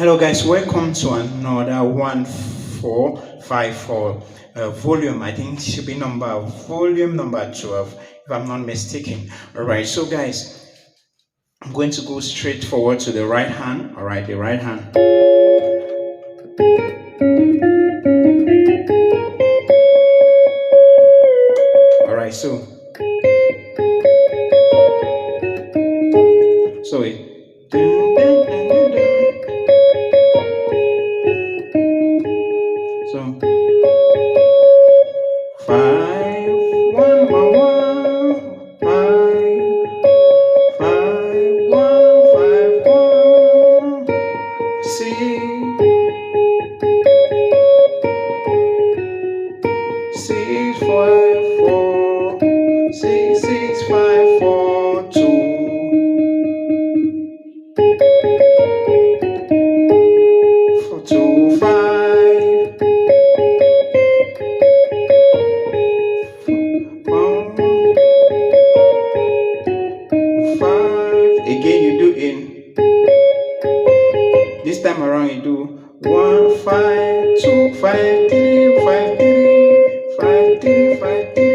Hello guys, welcome to another 1454 volume. I think it should be volume number 12 if I'm not mistaken. Alright, so guys, I'm going to go straight forward to the right hand. Alright, the right hand. Alright, so it so 5 1 1 1 5 5 1 5 1 6 6 5 4 6 6 5 4 2 4 2 5 5. Again, you do in. This time around, you do 1 5 2 5 3 5 3 5 3 5 3.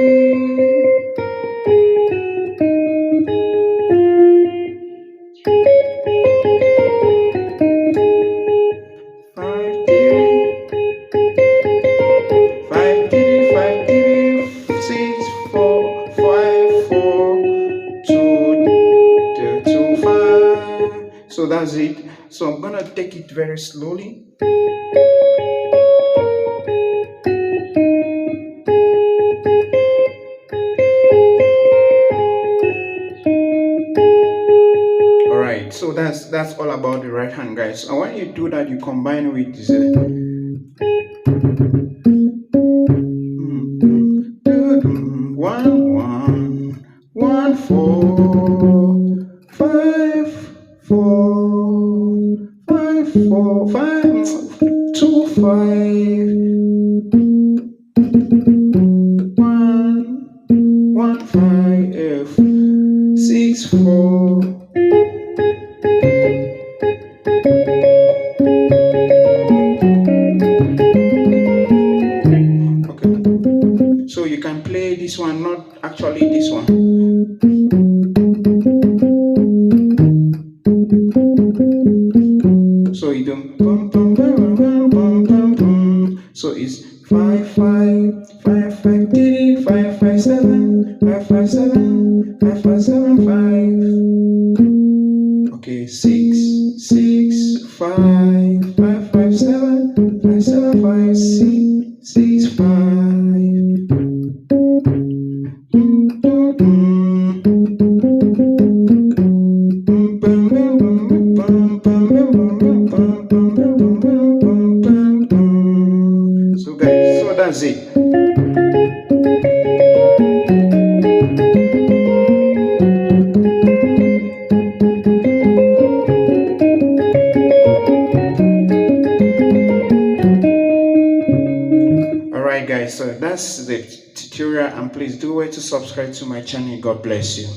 So that's it. So I'm gonna take it very slowly. Alright, so that's all about the right hand, guys. And when you do that, you combine with this. 1 1 1 4 5 4 5 4 5 2 5 1 1 5 6 4. Okay, so you can play this one, not actually this one. So you do bum, bum, bum, bum, bum, bum, bum. So it's 5 5 5 5 3 5 5 7 5 5 7 5 5 7 5. Okay, 6 6 5 5 5 7 5 7 5 6 6 5. So guys, so that's it. Alright guys, so that's the tutorial, and please do wait to subscribe to my channel. God bless you.